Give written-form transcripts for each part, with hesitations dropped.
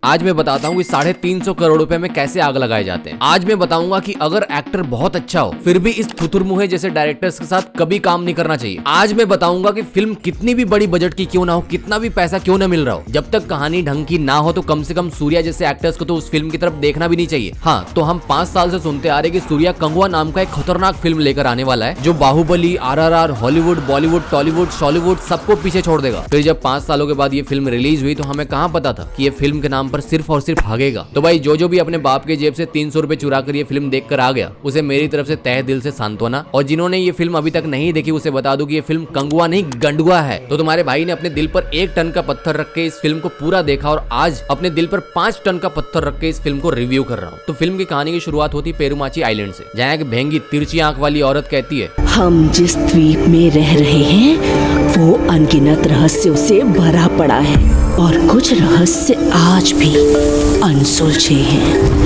आज मैं बताता हूँ कि 350 करोड़ रुपए में कैसे आग लगाए जाते हैं। आज मैं बताऊंगा कि अगर एक्टर बहुत अच्छा हो फिर भी इस थुतुरमुहे जैसे डायरेक्टर्स के साथ कभी काम नहीं करना चाहिए। आज मैं बताऊंगा कि फिल्म कितनी भी बड़ी बजट की क्यों ना हो, कितना भी पैसा क्यों ना मिल रहा हो, जब तक कहानी ढंग की ना हो तो कम से कम सूर्या जैसे एक्टर्स को तो उस फिल्म की तरफ देखना भी नहीं चाहिए। हाँ, तो हम 5 साल से सुनते आ रहे कि सूर्या कंगुआ नाम का एक खतरनाक फिल्म लेकर आने वाला है जो बाहुबली, RRR, हॉलीवुड, बॉलीवुड, टॉलीवुड, शॉलीवुड सबको पीछे छोड़ देगा। फिर जब 5 सालों के बाद ये फिल्म रिलीज हुई तो हमें कहाँ पता था कि ये फिल्म के नाम पर सिर्फ और सिर्फ भागेगा। तो भाई जो भी अपने बाप के जेब से 300 रुपए चुरा कर ये फिल्म देख कर आ गया उसे मेरी तरफ से तहे दिल से सांत्वना, और जिन्होंने ये फिल्म अभी तक नहीं देखी उसे बता दूं कि ये फिल्म कंगुआ नहीं गंडुआ है। तो तुम्हारे भाई ने अपने दिल पर 1 टन का पत्थर रख के इस फिल्म को पूरा देखा और आज अपने दिल पर 5 टन का पत्थर रख के इस फिल्म को रिव्यू कर रहा हूँ। तो फिल्म की कहानी की शुरुआत होती है पेरुमाची आइलैंड से, जहाँ एक भेंगी तिरछी आंख वाली औरत कहती है, हम जिस द्वीप में रह रहे हैं वो अनगिनत रहस्यों से भरा पड़ा है और कुछ रहस्य आज भी अनसुलझे हैं।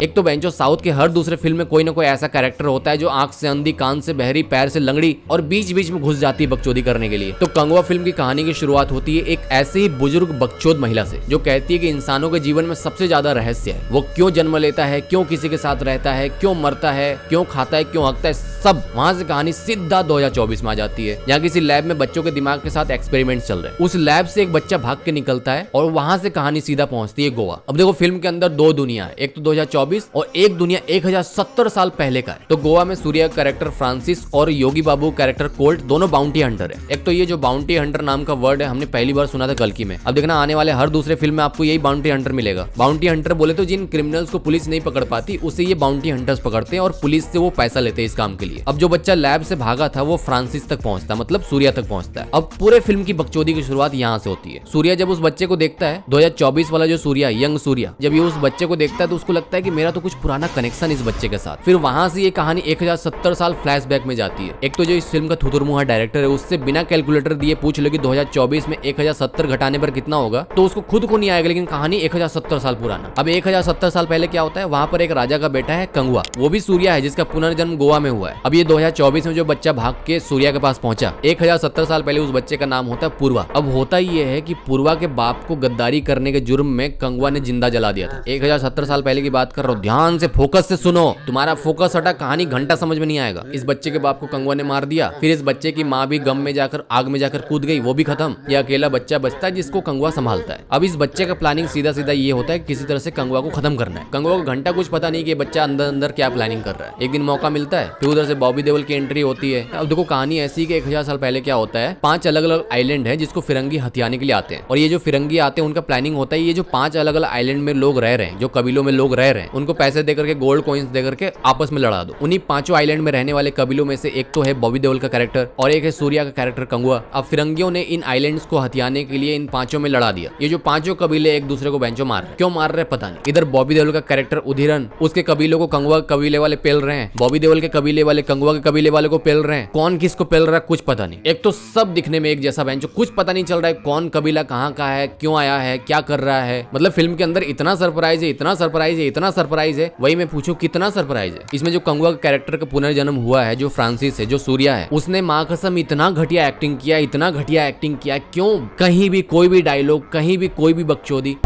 एक तो बेंचो साउथ के हर दूसरे फिल्म में कोई ना कोई ऐसा कैरेक्टर होता है जो आंख से अंधी, कान से बहरी, पैर से लंगड़ी और बीच बीच में घुस जाती है बकचोदी करने के लिए। तो कंगुआ फिल्म की कहानी की शुरुआत होती है एक ऐसे ही बुजुर्ग बकचोद महिला से जो कहती है कि इंसानों के जीवन में सबसे ज्यादा रहस्य है, वो क्यों जन्म लेता है, क्यों किसी के साथ रहता है, क्यों मरता है, क्यों खाता है, क्यों हकता है, सब। वहां से कहानी सीधा 2024 में आ जाती है जहाँ किसी लैब में बच्चों के दिमाग के साथ एक्सपेरिमेंट चल रहे हैं। उस लैब से एक बच्चा भाग के निकलता है और वहां से कहानी सीधा पहुंचती है गोवा। अब देखो फिल्म के अंदर 2 दुनिया है, एक तो 2024 और एक दुनिया 1070 साल पहले का है। तो गोवा में सूर्या का कैरेक्टर फ्रांसिस और योगी बाबू कैरेक्टर कोल्ट दोनों बाउंटी हंटर है। एक तो ये जो बाउंटी हंटर नाम का वर्ड है हमने पहली बार सुना था कल्कि में। अब देखना आने वाले हर दूसरे फिल्म में आपको यही बाउंटी हंटर मिलेगा। बाउंटी हंटर बोले तो जिन क्रिमिनल्स को पुलिस नहीं पकड़ पाती उसे ये बाउंटी हंटर्स पकड़ते हैं और पुलिस से वो पैसा लेते हैं इस काम के लिए। अब जो बच्चा लैब से भागा था वो फ्रांसिस तक पहुंचता है, मतलब सूर्या तक पहुंचता है। अब पूरे फिल्म की बकचोदी की शुरुआत यहाँ से होती है। सूर्या जब उस बच्चे को देखता है, 2024 वाला जो सूर्या, यंग सूर्या, जब ये उस बच्चे को देखता है तो उसको लगता है कि मेरा तो कुछ पुराना कनेक्शन इस बच्चे के साथ। फिर वहां से ये कहानी 1070 साल फ्लैशबैक में जाती है। एक तो जो इस फिल्म का थुतुरमुहा डायरेक्टर है उससे बिना कैलकुलेटर दिए पूछ लो कि 2024 में 1070 घटाने पर कितना होगा तो उसको खुद को नहीं आएगा, लेकिन कहानी 1070 साल पुराना। अब 1070 साल पहले क्या होता है, वहां पर एक राजा का बेटा है कंगुआ, वो भी सूर्या है जिसका पुनर्जन्म गोवा में हुआ है। अब ये 2024 में जो बच्चा भाग के सूर्या के पास पहुंचा, 1070 साल पहले उस बच्चे का नाम होता है पूर्वा। अब होता ये है कि पूर्वा के बाप को गद्दारी करने के जुर्म में कंगुआ ने जिंदा जला दिया था। 1070 साल पहले की बात कर रहा हूं, ध्यान से फोकस से सुनो, तुम्हारा फोकस हटा कहानी घंटा समझ में नहीं आएगा। इस बच्चे के बाप को कंगुआ ने मार दिया, फिर इस बच्चे की माँ भी गम में जाकर आग में जाकर कूद गई, वो भी खत्म। ये अकेला बच्चा बचता है जिसको कंगुआ संभालता है। अब इस बच्चे का प्लानिंग सीधा सीधा ये होता है किसी तरह से कंगुआ को खत्म करना है। कंगुआ को घंटा कुछ पता नहीं कि बच्चा अंदर अंदर क्या प्लानिंग कर रहा है। एक दिन मौका मिलता है, फिर उधर से बॉबी देओल की एंट्री होती है। अब देखो कहानी ऐसी कि 1000 साल पहले क्या होता है, 5 अलग अलग आइलैंड है जिसको फिरंगी हथियाने के लिए आते हैं। और ये जो फिरंगी आते हैं उनका प्लानिंग होता है ये जो 5 अलग अलग आइलैंड में लोग रह रहे हैं, जो कबीलों में लोग रह रहे हैं, उनको पैसे देकर के, गोल्ड कॉइन्स देकर के आपस में लड़ा दो। उन्हीं 5 आइलैंड में रहने वाले कबीलों में से एक तो है बॉबी देओल का कैरेक्टर और एक है सूर्या का कैरेक्टर कंगुआ। अब फिरंगियों ने इन आइलैंड्स को हथियाने के लिए इन 5 में लड़ा दिया। ये जो 5 कबीले एक दूसरे को बेंचो मार रहे, क्यों मार रहे पता नहीं। इधर बॉबी देओल का कैरेक्टर उधिरन उसके कबीलों को कंगुआ कबीले वाले पेल रहे हैं, बॉबी देओल के कबीले वाले कंगुआ के कबीले वाले को पेल रहे हैं। कौन किसको पेल रहा है कुछ पता नहीं। एक तो सब दिखने में एक जैसा बेंचो, कुछ पता नहीं चल रहा है कौन कबीला कहाँ का है, क्यों आया है, क्या कर रहा है। मतलब फिल्म के अंदर इतना सरप्राइज है, इतना सरप्राइज है, इतना सरप्राइज है, वही मैं पूछूं कितना सरप्राइज है। इसमें जो कंगुआ का कैरेक्टर का पुनर्जन्म हुआ है, जो फ्रांसिस है, जो सूर्या है, उसने माँ कसम इतना घटिया एक्टिंग किया, इतना घटिया एक्टिंग किया। क्यों कहीं भी कोई भी डायलॉग, कहीं भी कोई भी बकचोदी।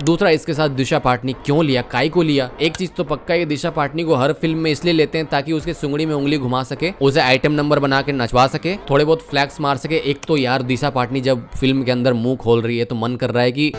दूसरा इसके साथ दिशा पाटनी क्यों लिया, काई को लिया। एक चीज तो पक्का है, दिशा पाटनी को हर फिल्म में इसलिए लेते हैं ताकि उसके सुंगड़ी में उंगली घुमा सके, उसे आइटम नंबर बना के नचवा सके, थोड़े बहुत फ्लैक्स मार सके। एक तो यार दिशा पाटनी जब फिल्म के अंदर मुंह खोल रही है तो मन कर रहा है कि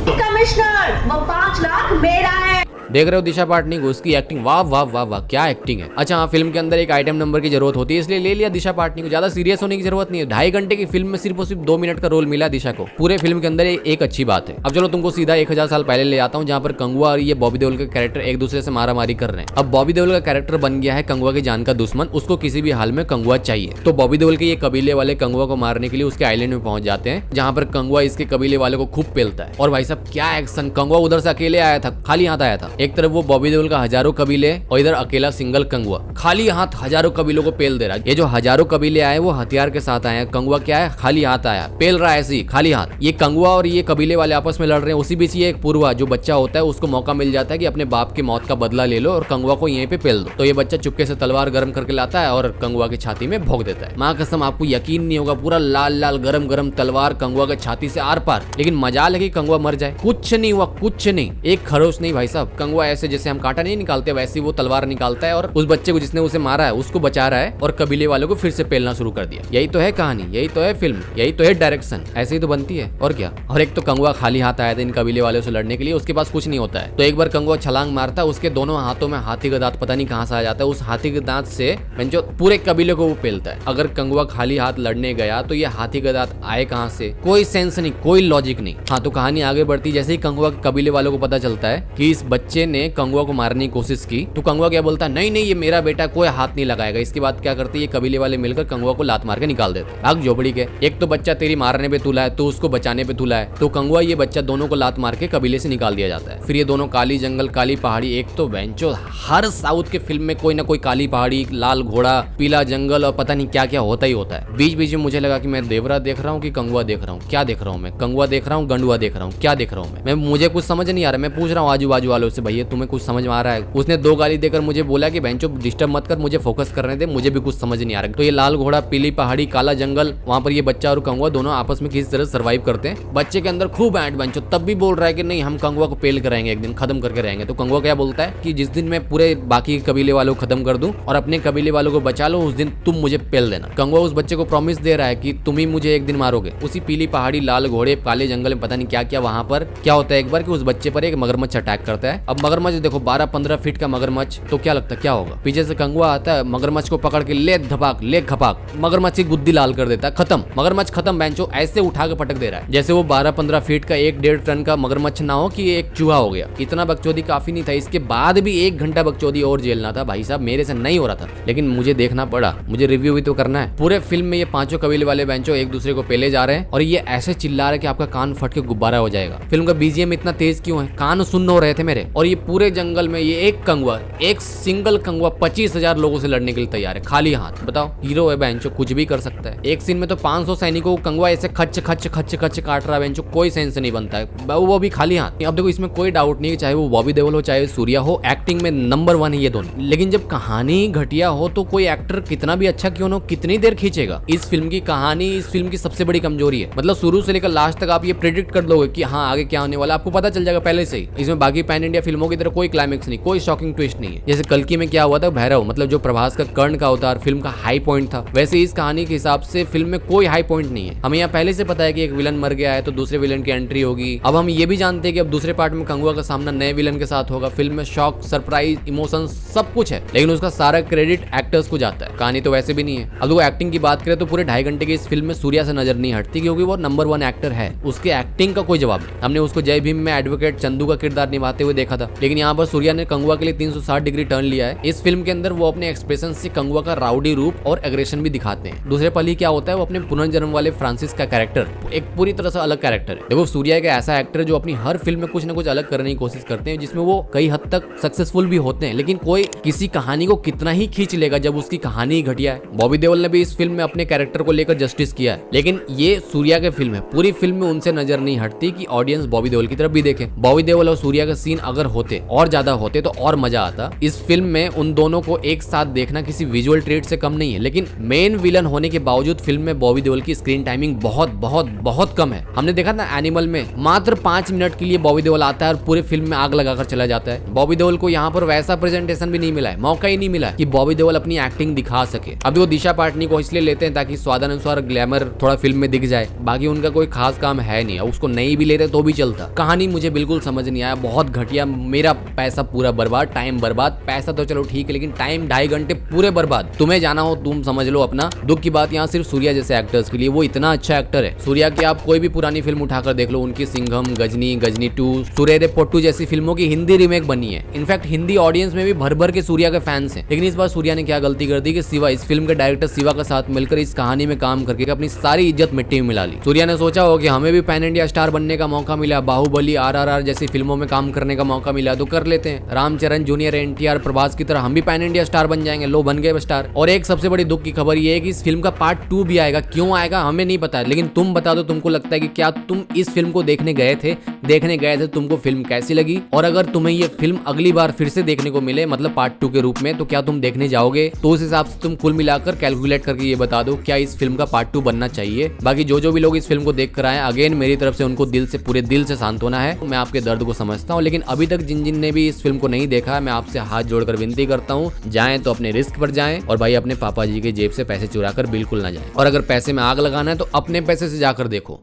कमिश्नर वो 5 लाख मेरा है। देख रहे हो दिशा पाटनी को, उसकी एक्टिंग, वाह वाह वाह वाह क्या एक्टिंग है। अच्छा हाँ, फिल्म के अंदर एक आइटम नंबर की जरूरत होती है इसलिए ले लिया दिशा पाटनी को। ज्यादा सीरियस होने की जरूरत नहीं है। 2.5 घंटे की फिल्म में सिर्फ और सिर्फ 2 मिनट का रोल मिला दिशा को। पूरे फिल्म के अंदर एक अच्छी बात है। अब चलो तुमको सीधा 1000 साल पहले ले आता हूँ जहाँ पर कंगुआ और ये बॉबी देओल का कैरेक्टर एक दूसरे से मारामारी कर रहे हैं। अब बॉबी देओल का कैरेक्टर बन गया है कंगुआ की जान का दुश्मन, उसको किसी भी हाल में कंगुआ चाहिए। तो बॉबी देओल के ये कबीले वाले कंगुआ को मारने के लिए उसके आइलैंड में पहुंच जाते हैं जहाँ पर कंगुआ इसके कबीले वाले को खूब पेलता है। और भाई साहब क्या एक्शन, कंगुआ उधर से अकेले आया था, खाली हाथ आया था, एक तरफ वो बॉबी देओल का हजारों कबीले और इधर अकेला सिंगल कंगुआ खाली हाथ हजारों कबीलों को पेल दे रहा है। ये जो हजारों कबीले आए वो हथियार के साथ आए हैं, कंगुआ क्या है खाली हाथ आया, पेल रहा है ऐसे ही खाली हाथ। ये कंगुआ और ये कबीले वाले आपस में लड़ रहे हैं, उसी बीच ये एक पूर्वा जो बच्चा होता है उसको मौका मिल जाता है कि अपने बाप की मौत का बदला ले लो और कंगुआ को यहीं पे पेल दो। तो ये बच्चा चुपके से तलवार गर्म करके लाता है और कंगुआ की छाती में भोंक देता है। मां कसम आपको यकीन नहीं होगा, पूरा लाल लाल गरम गरम तलवार कंगुआ के छाती से आर पार। लेकिन मजाल है कि कंगुआ मर जाए, कुछ नहीं हुआ, कुछ नहीं, एक खरोच नहीं भाई साहब। कंगुआ ऐसे जैसे हम कांटा नहीं निकालते वैसे वो तलवार निकालता है और उस बच्चे को जिसने उसे मारा है उसको बचा रहा है और कबीले वालों को फिर से पेलना शुरू कर दिया। यही तो है कहानी, यही तो है फिल्म, यही तो है डायरेक्शन, ऐसे ही तो बनती है और क्या। और एक तो कंगुआ खाली हाथ आया था इन कबीले वालों से लड़ने के लिए, उसके पास कुछ नहीं होता है। तो एक बार कंगुआ छलांग मारता है, उसके दोनों हाथों में हाथी का दांत पता नहीं कहां से आ जाता है, उस हाथी के दांत से जो पूरे कबीले को वो पेलता है। अगर कंगुआ खाली हाथ लड़ने गया तो ये हाथी का दांत आए कहां से, कोई सेंस नहीं, कोई लॉजिक नहीं। हाँ तो कहानी आगे बढ़ती, जैसे ही कंगुआ के कबीले वालों को पता चलता है कि इस बच्चे ने कंगुआ को मारने की कोशिश की तो कंगुआ क्या बोलता है, नहीं नहीं ये मेरा बेटा, कोई हाथ नहीं लगाएगा। इसके बाद क्या करते हैं ये कबीले वाले मिलकर कंगुआ को लात मार के निकाल देते। आग झोपड़ी के, एक तो बच्चा तेरी मारने पे तुला है तो उसको बचाने पे तुला है, तो कंगुआ ये बच्चा दोनों को लात मार के कबीले से निकाल दिया जाता है। फिर ये दोनों काली जंगल काली पहाड़ी, एक तो बेंचो हर साउथ के फिल्म में कोई ना कोई काली पहाड़ी, लाल घोड़ा, पीला जंगल और पता नहीं क्या क्या होता ही होता है। बीच बीच में मुझे लगा कि मैं देवरा देख रहा हूँ कि कंगुआ देख रहा हूँ, क्या देख रहा हूँ मैं, कंगुआ देख रहा हूँ गंडुआ देख रहा हूँ, क्या देख रहा हूँ मैं मुझे कुछ समझ नहीं आ रहा। मैं पूछ रहा हूँ आजू बाजू वालों से, भैया तुम्हें कुछ समझ में आ रहा है? उसने 2 गाली देकर मुझे बोला कि बेंचो डिस्टर्ब मत कर, मुझे फोकस करने दे, मुझे भी कुछ समझ नहीं आ रहा। तो ये लाल घोड़ा, पीली पहाड़ी, काला जंगल, वहां पर ये बच्चा और कंगुआ दोनों आपस में किसी तरह सर्वाइव करते हैं। बच्चे के अंदर खूब ऐंठ बेंचो तब भी बोल रहा है कि नहीं हम कंगुआ को पेल कराएंगे, एक दिन खत्म करके रहेंगे। तो कंगुआ क्या बोलता है कि जिस दिन मैं पूरे बाकी कबीले वालों को खत्म कर दूं और अपने कबीले वालों को बचा लो उस दिन तुम मुझे पेल देना। कंगुआ उस बच्चे को प्रॉमिस दे रहा है कि तुम ही मुझे एक दिन मारोगे। उसी पीली पहाड़ी, लाल घोड़े, काले जंगल में पता नहीं क्या क्या वहां पर क्या होता है एक बार कि उस बच्चे पर एक मगरमच्छ अटैक करता है। अब मगरमच्छ देखो 12-15 फीट का मगरमच्छ, तो क्या लगता है क्या होगा? पीछे से कंगुआ आता है, मगरमच्छ को पकड़ के ले धपाक ले खपाक, मगरमच्छ की गुद्दी लाल कर देता है, खत्म, मगरमच्छ खत्म। बेंचो ऐसे उठा के पटक दे रहा है जैसे वो 12-15 फीट का 1-1.5 टन का मगरमच्छ ना हो कि एक चूहा हो गया। इतना बकचोदी काफी नहीं था, इसके बाद भी 1 घंटा बकचोदी और झेलना था भाई साहब, मेरे से नहीं हो रहा था लेकिन मुझे देखना पड़ा, मुझे रिव्यू भी तो करना है। पूरे फिल्म में ये 5 कबीले वाले बेंचो एक दूसरे को पेले जा रहे हैं और ये ऐसे चिल्ला रहे हैं कि आपका कान फट के गुब्बारा हो जाएगा। फिल्म का बीजीएम इतना तेज क्यों है, कान सुन्न हो रहे थे मेरे। और ये पूरे जंगल में ये एक कंगुआ, एक सिंगल कंगुआ 25,000 लोगों से लड़ने के लिए तैयार है खाली हाथ। बताओ हीरो है बेंचो, कुछ भी कर सकता है। एक सीन में तो 500 सैनिकों को कंगुआ ऐसे खच खच खच खच काट रहा है बेंचो, कोई सेंस नहीं बनता है, वो भी खाली हाथ। अब देखो इसमें कोई डाउट नहीं है, चाहे वो बॉबी देओल हो चाहे सूर्या हो, एक्टिंग में नंबर 1 है ये दोनों। लेकिन जब कहानी घटिया हो तो कोई एक्टर कितना भी अच्छा क्यों ना हो कितनी देर खींचेगा। इस फिल्म की कहानी इस फिल्म की सबसे बड़ी कमजोरी है। मतलब शुरू से लेकर लास्ट तक आप ये प्रेडिक्ट कर दोगे कि हाँ आगे क्या होने वाला, आपको पता चल जाएगा पहले से ही। इसमें बाकी पैन इंडिया फिल्मों की तरह कोई क्लाइमेक्स नहीं, कोई शॉकिंग ट्विस्ट नहीं है। जैसे कल्कि में क्या हुआ था, भैरव मतलब जो प्रभास का कर्ण का अवतार फिल्म का हाई पॉइंट था, वैसे इस कहानी के हिसाब से फिल्म में कोई हाई पॉइंट नहीं है। हमें यहाँ पहले से पता है कि एक विलन मर गया है तो दूसरे विलन की एंट्री होगी। अब हम ये भी जानते हैं कि अब दूसरे पार्ट में कंगुआ का सामना नए विलन के साथ होगा। फिल्म में शॉक, सरप्राइज, इमोशन सब कुछ है, लेकिन उसका सारा क्रेडिट एक्टर्स को जाता है। कहानी तो वैसे भी नहीं है। अब वो एक्टिंग की बात करें तो पूरे 2.5 घंटे की इस फिल्म में सूर्या से नजर नहीं हटती क्योंकि वो नंबर 1 एक्टर है, उसके एक्टिंग का कोई जवाब नहीं। हमने उसको जय भीम में एडवोकेट चंदू का किरदार निभाते हुए देखा था, लेकिन यहाँ पर सूर्या ने कंगुआ के लिए 360 डिग्री टर्न लिया है। इस फिल्म के अंदर वो अपने एक्सप्रेशन से कंगुआ का राउडी रूप और एग्रेशन भी दिखाते हैं। दूसरे पल ही क्या होता है, वो अपने पुनर्जन्म वाले फ्रांसिस का कैरेक्टर एक पूरी तरह से अलग कैरेक्टर है। देखो सूर्या एक ऐसा एक्टर है जो अपनी हर फिल्म में कुछ ना कुछ अलग करने की कोशिश करते हैं, जिसमें वो कई हद तक सक्सेसफुल भी होते हैं, लेकिन कोई किसी कहानी को कितना ही खींच लेगा जब उसकी कहानी घटिया है। बॉबी देओल ने भी इस फिल्म में अपने कैरेक्टर को लेकर जस्टिस किया है, लेकिन ये सूर्या के फिल्म है, पूरी फिल्म में उनसे नजर नहीं हटती कि ऑडियंस बॉबी देओल की तरफ भी देखे। बॉबी देओल और सूर्या का सीन अगर होते और ज्यादा होते तो और मजा आता। इस फिल्म में उन दोनों को एक साथ देखना किसी विजुअल ट्रीट से कम नहीं है, लेकिन मेन विलन होने के बावजूद फिल्म में बॉबी देओल की स्क्रीन टाइमिंग बहुत बहुत बहुत कम है। हमने देखा था एनिमल में मात्र 5 मिनट के लिए बॉबी देओल आता है और पूरे फिल्म में आग लगाकर चला जाता है। बॉबी देओल को यहाँ पर वैसा प्रेजेंटेशन भी नहीं मिला है, मौका ही नहीं मिला कि बॉबी देओल अपनी एक्टिंग दिखा सके। अभी वो दिशा पाटनी को इसलिए लेते हैं ताकि स्वादानुसार ग्लैमर थोड़ा फिल्म में दिख जाए, बाकी उनका कोई खास काम है नहीं। उसको नहीं भी लेते तो भी चलता। कहानी मुझे बिल्कुल समझ नहीं आया, बहुत घटिया, मेरा पैसा पूरा बर्बाद, टाइम बर्बाद। पैसा तो चलो ठीक है लेकिन टाइम 2.5 घंटे पूरे बर्बाद। तुम्हें जाना हो तुम समझ लो अपना। दुख की बात यहाँ सिर्फ सूर्या जैसे एक्टर्स के लिए, वो इतना अच्छा एक्टर है। सूर्या की आप कोई भी पुरानी फिल्म उठाकर देख लो, उनकी सिंघम, गजनी, गजनी 2, सूर्य पोट्टू जैसी फिल्मों की हिंदी रीमेक बनी है। इनफैक्ट हिंदी ऑडियंस में भी भर भर के सूर्या के फैंस हैं। लेकिन इस बार सूर्या ने क्या गलती कर दी कि शिवा, इस फिल्म के डायरेक्टर शिवा के साथ मिलकर इस कहानी में काम करके अपनी सारी इज्जत मिट्टी में मिला ली। सूर्या ने सोचा हो कि हमें भी पैन इंडिया स्टार बनने का मौका मिला, बाहुबली, RRR जैसी फिल्मों में काम करने का मौका मौका मिला तो कर लेते हैं। रामचरण जूनियर, एनटीआर, प्रभास की तरह हम भी पैन इंडिया स्टार बन जाएंगे। लो, बन गए स्टार। और एक सबसे बड़ी दुख की खबर ये है कि इस फिल्म का पार्ट 2 भी आएगा। क्यों आएगा हमें नहीं पता, लेकिन तुम बता दो, तुमको लगता है कि क्या तुम इस फिल्म को देखने गए थे तुमको फिल्म कैसी लगी, और अगर तुम्हें ये फिल्म अगली बार फिर से देखने को मिले, मतलब पार्ट 2 के रूप में, तो क्या तुम देखने जाओगे? तो उस हिसाब से तुम कुल मिलाकर कैलकुलेट करके ये बता दो क्या इस फिल्म का पार्ट 2 बनना चाहिए। बाकी जो भी लोग इस फिल्म को देख कर आए, अगेन मेरी तरफ से उनको पूरे दिल से सांत्वना है। मैं आपके दर्द को समझता हूँ, लेकिन अभी तक जिन ने भी इस फिल्म को नहीं देखा, मैं आपसे हाथ जोड़कर विनती करता हूँ, जाएं तो अपने रिस्क पर जाएं, और भाई अपने पापा जी के जेब से पैसे चुरा कर बिल्कुल ना जाएं। और अगर पैसे में आग लगाना है तो अपने पैसे से जाकर देखो।